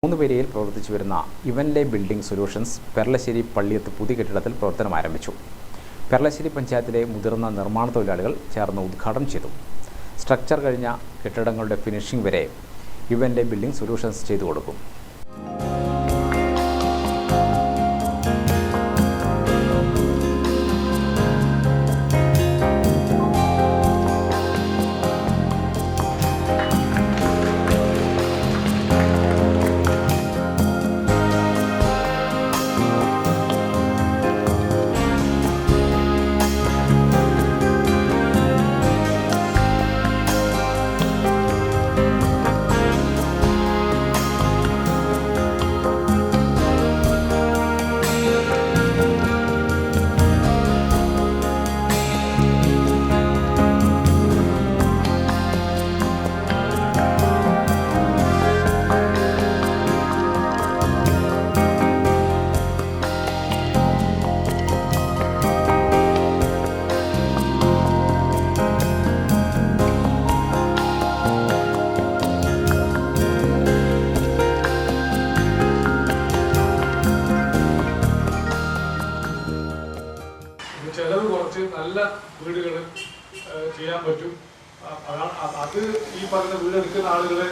മൂന്നുപേരിയിൽ പ്രവർത്തിച്ചു വരുന്ന ഇവൻലെ building solutions Peralassery Palliyath പുതിയ കെട്ടിടത്തിൽ പ്രവർത്തനം ആരംഭിച്ചു. പെർളശ്ശേരി പഞ്ചായത്തിലെ മുതിർന്ന നിർമ്മാണ തൊഴിലാളികൾ ചേർന്ന് ഉദ്ഘാടനം ചെയ്തു. സ്ട്രക്ചർ കഴിഞ്ഞ കെട്ടിടങ്ങളുടെ ഫിനിഷിംഗ് വരെ ഇവൻലെ ബിൽഡിംഗ് സൊല്യൂഷൻസ് ചെയ്തു കൊടുക്കും. ചെലവ് കുറച്ച് നല്ല വീടുകൾ ചെയ്യാൻ പറ്റും. അത് ഈ പറയുന്ന വീടെടുക്കുന്ന ആളുകളെ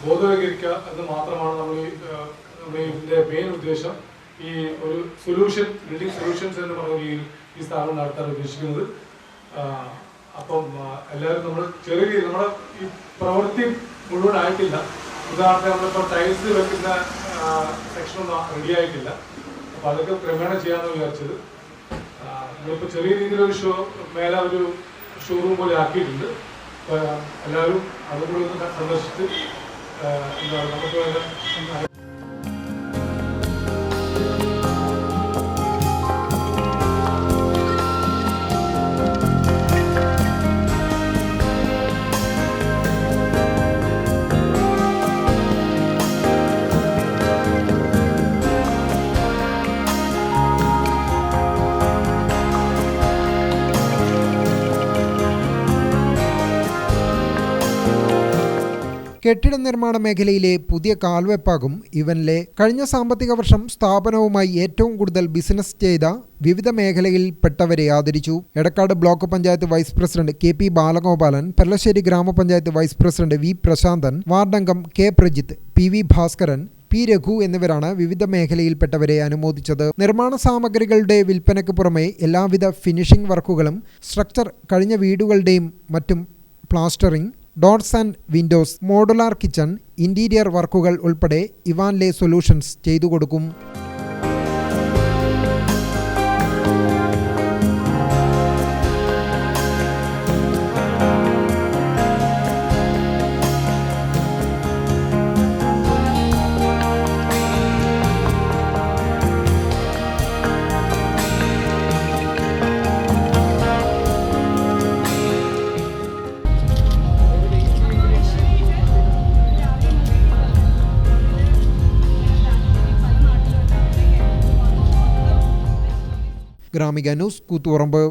ബോധവൽക്കരിക്കുക എന്ന് മാത്രമാണ് നമ്മൾ ഇതിന്റെ മെയിൻ ഉദ്ദേശം. ഈ ഒരു സൊല്യൂഷൻ ബിൽഡിംഗ് സൊല്യൂഷൻസ് എന്ന് പറഞ്ഞ ഈ സ്ഥാപനം നടത്താൻ ഉദ്ദേശിക്കുന്നത്. അപ്പം എല്ലാവരും നമ്മൾ ചെറിയ രീതിയിൽ നമ്മുടെ ഈ പ്രവൃത്തി മുഴുവൻ ആയിട്ടില്ല. ഉദാഹരണത്തിന് നമ്മളിപ്പോൾ ടൈൽസ് വെക്കുന്ന സെക്ഷനൊന്നും റെഡി ആയിട്ടില്ല. അപ്പം അതൊക്കെ ക്രമേണ ചെയ്യാമെന്ന് വിചാരിച്ചത്. നമ്മളിപ്പോൾ ചെറിയ രീതിയിലൊരു മേലെ ഒരു ഷോറൂം പോലെ ആക്കിയിട്ടുണ്ട്. എല്ലാവരും അതുകൂടി ഒന്ന് സന്ദർശിച്ച് നമുക്ക് കെട്ടിട നിർമ്മാണ മേഖലയിലെ പുതിയ കാൽവെപ്പാകും ഇവൻലെ. കഴിഞ്ഞ സാമ്പത്തിക വർഷം സ്ഥാപനവുമായി ഏറ്റവും കൂടുതൽ ബിസിനസ് ചെയ്ത വിവിധ മേഖലയിൽപ്പെട്ടവരെ ആദരിച്ചു. Edakkad block panchayat vice president K P. Balagopalan, Perlassery gramapanchayat vice president V. Prasanthan, വാർഡംഗം K. Prajith, P V. Bhaskaran, P. Raghu എന്നിവരാണ് വിവിധ മേഖലയിൽപ്പെട്ടവരെ അനുമോദിച്ചത്. നിർമ്മാണ സാമഗ്രികളുടെ വിൽപ്പനയ്ക്ക് പുറമെ എല്ലാവിധ ഫിനിഷിംഗ് വർക്കുകളും സ്ട്രക്ചർ കഴിഞ്ഞ വീടുകളുടെയും മറ്റും plastering, doors and Windows, modular kitchen, interior വർക്കുകൾ ഉൾപ്പെടെ ഇവാൻലെ സൊല്യൂഷൻസ് ചെയ്തു കൊടുക്കും. ഗ്രാമിക ന്യൂസ്, കൂത്തുപറമ്പ്.